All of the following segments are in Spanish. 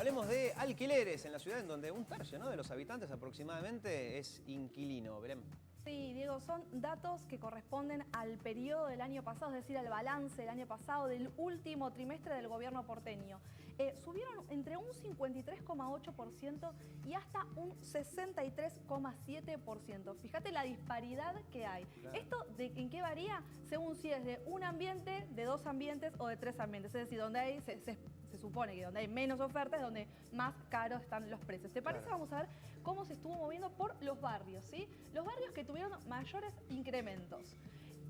Hablemos de alquileres en la ciudad en donde un tercio, ¿no?, de los habitantes aproximadamente es inquilino. Belén. Sí, Diego, son datos que corresponden al periodo del año pasado, es decir, al balance del año pasado, del último trimestre del gobierno porteño. Subieron entre un 53,8% y hasta un 63,7%. Fíjate la disparidad que hay. Claro. ¿Esto en qué varía? Según si es de un ambiente, de dos ambientes o de tres ambientes. Es decir, donde hay, se supone que donde hay menos ofertas es donde más caros están los precios. ¿Te parece? Claro. Vamos a ver cómo se estuvo moviendo por los barrios, ¿sí? Los barrios que tuvieron mayores incrementos.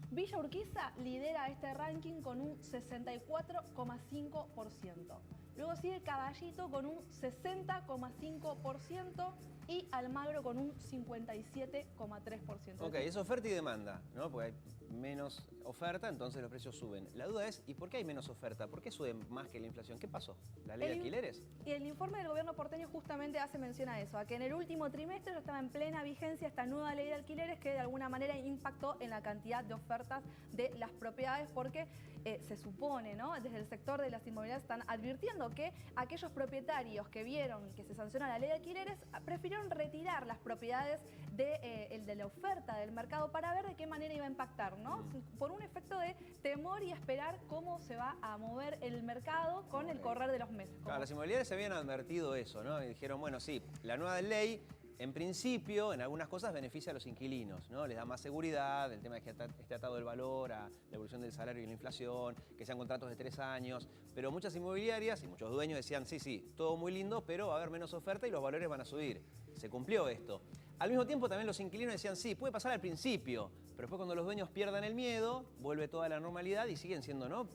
Villa Urquiza lidera este ranking con un 64,5%. Luego sigue Caballito con un 60,5% y Almagro con un 57,3%. Ok, es oferta y demanda, ¿no? Porque hay menos oferta, entonces los precios suben. La duda es, ¿y por qué hay menos oferta? ¿Por qué suben más que la inflación? ¿Qué pasó? ¿La ley de alquileres? Y el informe del gobierno porteño justamente hace mención a eso, a que en el último trimestre ya estaba en plena vigencia esta nueva ley de alquileres que de alguna manera impactó en la cantidad de ofertas de las propiedades porque se supone, ¿no?, desde el sector de las inmobiliarias están advirtiendo que aquellos propietarios que vieron que se sanciona la ley de alquileres prefirieron retirar las propiedades de la oferta del mercado para ver de qué manera iba a impactar, ¿no? Por un efecto de temor y esperar cómo se va a mover el mercado con el correr de los meses. Claro, las inmobiliarias se habían advertido eso, ¿no? Y dijeron, bueno, sí, la nueva ley en principio, en algunas cosas beneficia a los inquilinos, ¿no? Les da más seguridad, el tema de que esté atado el valor a la evolución del salario y la inflación, que sean contratos de 3 años. Pero muchas inmobiliarias y muchos dueños decían, sí, todo muy lindo, pero va a haber menos oferta y los valores van a subir. Se cumplió esto. Al mismo tiempo también los inquilinos decían, sí, puede pasar al principio, pero después cuando los dueños pierdan el miedo, vuelve toda la normalidad y siguen siendo, ¿no?,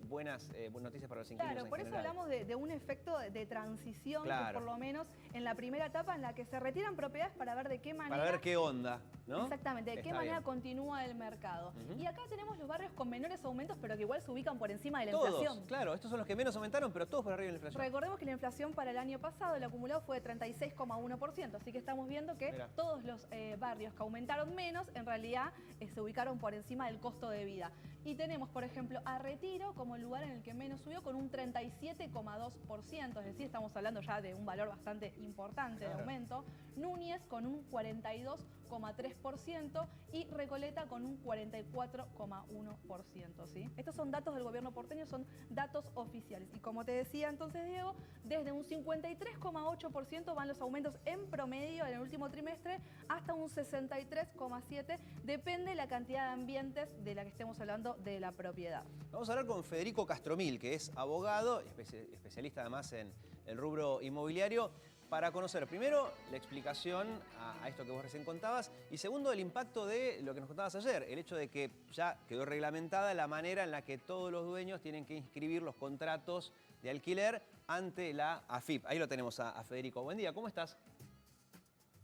buenas noticias para los inquilinos. Claro, por eso hablamos de un efecto de transición, claro, que por lo menos en la primera etapa en la que se retiran propiedades para ver de qué manera... Para ver qué onda, ¿no? Exactamente, de qué manera continúa el mercado. Y acá tenemos los barrios con menores aumentos, pero que igual se ubican por encima de la inflación. Claro, estos son los que menos aumentaron, pero todos por arriba de la inflación. Recordemos que la inflación para el año pasado, el acumulado fue de 36,1%, así que estamos viendo que todos los barrios que aumentaron menos, en realidad se ubicaron por encima del costo de vida. Y tenemos, por ejemplo, a Retiro como el lugar en el que menos subió con un 37,2%, es decir, estamos hablando ya de un valor bastante importante de aumento. Núñez con un 42,3% y Recoleta con un 44,1%, ¿sí? Estos son datos del gobierno porteño, son datos oficiales. Y como te decía entonces, Diego, desde un 53,8% van los aumentos en promedio en el último trimestre hasta un 63,7%, depende la cantidad de ambientes de la que estemos hablando de la propiedad. Vamos a hablar con Federico Castromil, que es abogado, especialista además en el rubro inmobiliario, para conocer primero la explicación a esto que vos recién contabas y segundo el impacto de lo que nos contabas ayer, el hecho de que ya quedó reglamentada la manera en la que todos los dueños tienen que inscribir los contratos de alquiler ante la AFIP. Ahí lo tenemos a Federico. Buen día, ¿cómo estás?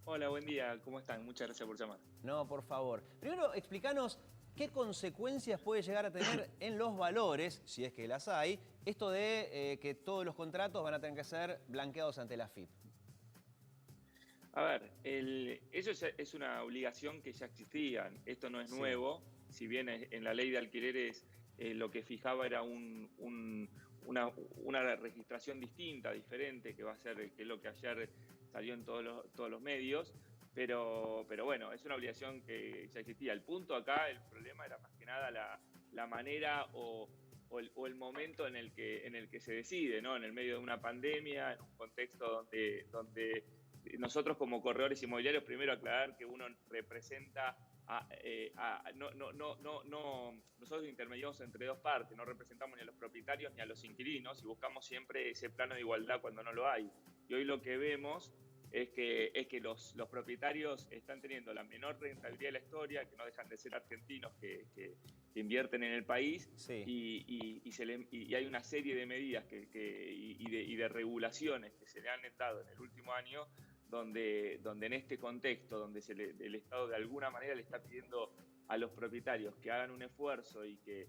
Hola, buen día, ¿cómo están? Muchas gracias por llamar. No, por favor. Primero, explícanos qué consecuencias puede llegar a tener en los valores, si es que las hay, esto de que todos los contratos van a tener que ser blanqueados ante la AFIP. A ver, eso es una obligación que ya existía, esto no es nuevo, si bien en la ley de alquileres lo que fijaba era una registración distinta, diferente, que va a ser, que es lo que ayer salió en todos los medios, pero bueno, es una obligación que ya existía. El punto acá, el problema era más que nada la manera o el momento en el que se decide, ¿no? En el medio de una pandemia, en un contexto donde nosotros como corredores inmobiliarios, primero aclarar que uno representa nosotros intermediamos entre dos partes, no representamos ni a los propietarios ni a los inquilinos y buscamos siempre ese plano de igualdad cuando no lo hay. Y hoy lo que vemos es que los propietarios están teniendo la menor rentabilidad de la historia, que no dejan de ser argentinos que invierten en el país, y hay una serie de medidas y de regulaciones que se le han dado en el último año, donde en este contexto, donde el Estado de alguna manera le está pidiendo a los propietarios que hagan un esfuerzo y que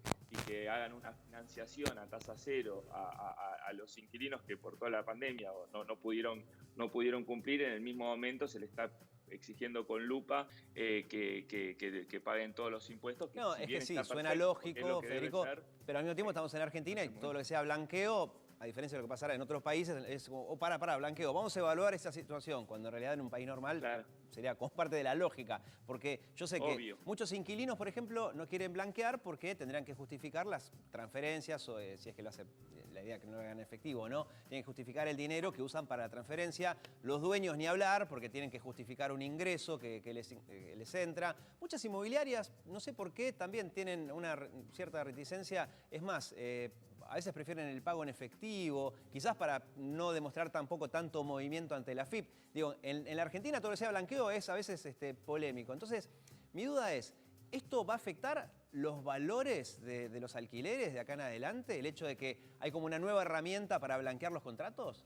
hagan una financiación a tasa cero a los inquilinos que por toda la pandemia no pudieron cumplir, en el mismo momento se le está exigiendo con lupa que paguen todos los impuestos. No, es que sí, suena lógico, Federico, pero al mismo tiempo estamos en Argentina y todo lo que sea blanqueo a diferencia de lo que pasará en otros países, es como, oh, para, blanqueo, vamos a evaluar esa situación, cuando en realidad en un país normal Claro. sería como parte de la lógica. Porque yo sé Obvio. que muchos inquilinos, por ejemplo, no quieren blanquear porque tendrán que justificar las transferencias, o si es que lo hace, la idea que no lo hagan efectivo, ¿no? Tienen que justificar el dinero que usan para la transferencia. Los dueños ni hablar, porque tienen que justificar un ingreso que les entra. Muchas inmobiliarias, no sé por qué, también tienen una cierta reticencia. Es más, a veces prefieren el pago en efectivo, quizás para no demostrar tampoco tanto movimiento ante la AFIP. Digo, en la Argentina todo lo que sea blanqueo es a veces polémico. Entonces, mi duda es, ¿esto va a afectar los valores de los alquileres de acá en adelante? ¿El hecho de que hay como una nueva herramienta para blanquear los contratos?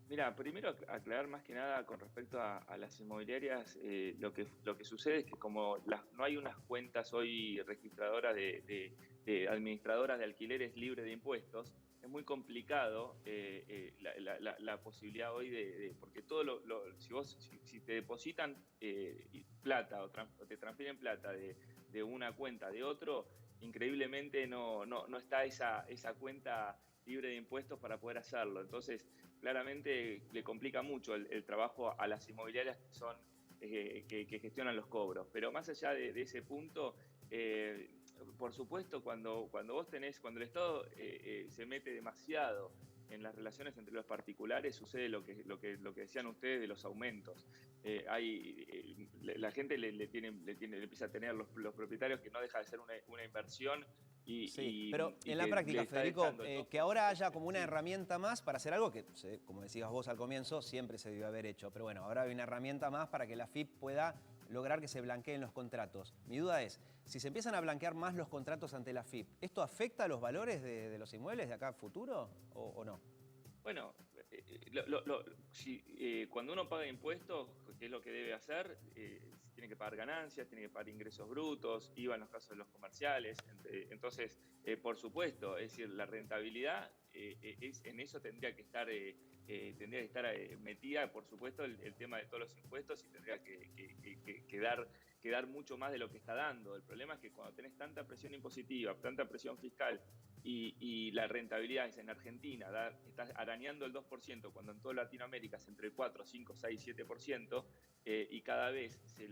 Mira, primero aclarar más que nada con respecto a las inmobiliarias, lo que sucede es que como no hay unas cuentas hoy registradoras de administradoras de alquileres libres de impuestos, es muy complicado la posibilidad hoy porque todo si te depositan plata o te transfieren plata de una cuenta de otro, increíblemente no está esa cuenta libre de impuestos para poder hacerlo. Entonces, claramente le complica mucho el trabajo a las inmobiliarias que gestionan los cobros. Pero más allá de ese punto, por supuesto, cuando el Estado se mete demasiado en las relaciones entre los particulares, sucede lo que decían ustedes de los aumentos. La gente le empieza a tener los propietarios que no deja de ser una inversión. Pero en la práctica, Federico, que ahora haya como una herramienta más para hacer algo que, como decías vos al comienzo, siempre se debió haber hecho. Pero bueno, ahora hay una herramienta más para que la AFIP pueda lograr que se blanqueen los contratos. Mi duda es, si se empiezan a blanquear más los contratos ante la AFIP, ¿esto afecta a los valores de los inmuebles de acá a futuro o no? Bueno, cuando uno paga impuestos, ¿qué es lo que debe hacer? Tiene que pagar ganancias, tiene que pagar ingresos brutos, IVA en los casos de los comerciales. Entonces, por supuesto, es decir, la rentabilidad en eso tendría que estar metida, por supuesto, el tema de todos los impuestos, y tendría que dar mucho más de lo que está dando. El problema es que cuando tenés tanta presión impositiva, tanta presión fiscal, y la rentabilidad es en Argentina, estás arañando el 2%, cuando en toda Latinoamérica es entre el 4, 5, 6, 7%, y cada vez se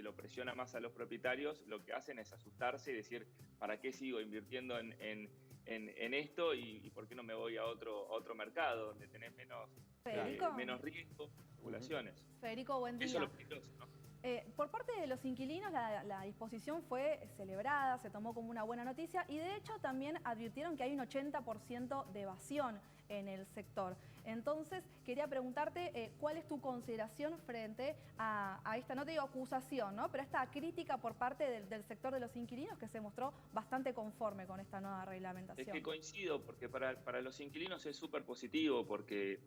lo presiona más a los propietarios, lo que hacen es asustarse y decir, ¿para qué sigo invirtiendo en esto y por qué no me voy a otro mercado donde tenés menos riesgo, regulaciones? Federico, buen día. Eso es lo peligroso, ¿no? Por parte de los inquilinos, la disposición fue celebrada, se tomó como una buena noticia y de hecho también advirtieron que hay un 80% de evasión en el sector. Entonces, quería preguntarte cuál es tu consideración frente a esta, no te digo acusación, ¿no? Pero esta crítica por parte del sector de los inquilinos que se mostró bastante conforme con esta nueva reglamentación. Es que coincido, porque para los inquilinos es súper positivo porque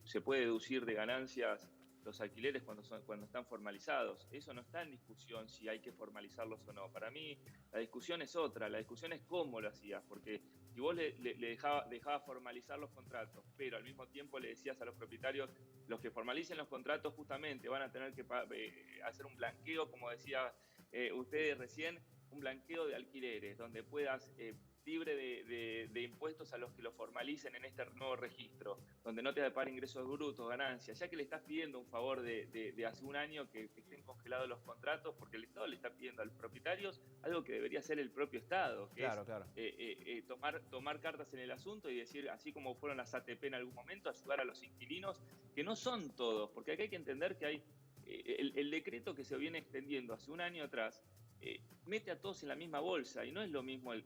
se puede deducir de ganancias los alquileres cuando están formalizados. Eso no está en discusión si hay que formalizarlos o no. Para mí la discusión es otra, la discusión es cómo lo hacías, porque si vos le dejabas formalizar los contratos, pero al mismo tiempo le decías a los propietarios, los que formalicen los contratos justamente van a tener que hacer un blanqueo, como decía ustedes recién, un blanqueo de alquileres, donde puedas libre de impuestos a los que lo formalicen en este nuevo registro, donde no te va a pagar ingresos brutos, ganancias, ya que le estás pidiendo un favor de hace un año que estén congelados los contratos, porque el Estado le está pidiendo a los propietarios algo que debería hacer el propio Estado, que es tomar cartas en el asunto y decir, así como fueron las ATP en algún momento, ayudar a los inquilinos, que no son todos, porque acá hay que entender que hay el decreto que se viene extendiendo hace un año atrás, mete a todos en la misma bolsa, y no es lo mismo el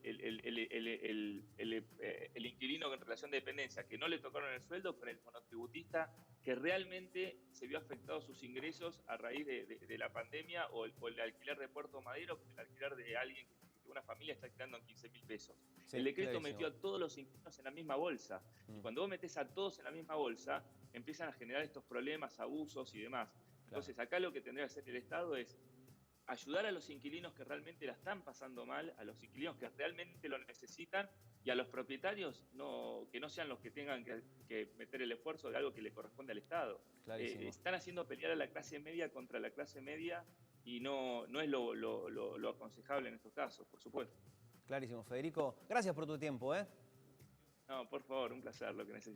inquilino en relación de dependencia que no le tocaron el sueldo con el monotributista que realmente se vio afectados sus ingresos a raíz de la pandemia, o el alquiler de Puerto Madero, el alquiler de alguien que una familia está alquilando en 15.000 pesos. Sí, el decreto metió a todos los inquilinos en la misma bolsa. Y cuando vos metés a todos en la misma bolsa, empiezan a generar estos problemas, abusos y demás. Entonces, acá lo que tendría que hacer el Estado es ayudar a los inquilinos que realmente la están pasando mal, a los inquilinos que realmente lo necesitan, y a los propietarios que no sean los que tengan que meter el esfuerzo de algo que le corresponde al Estado. Están haciendo pelear a la clase media contra la clase media, y no es lo aconsejable en estos casos, por supuesto. Clarísimo, Federico. Gracias por tu tiempo, ¿eh? No, por favor, un placer, lo que necesite.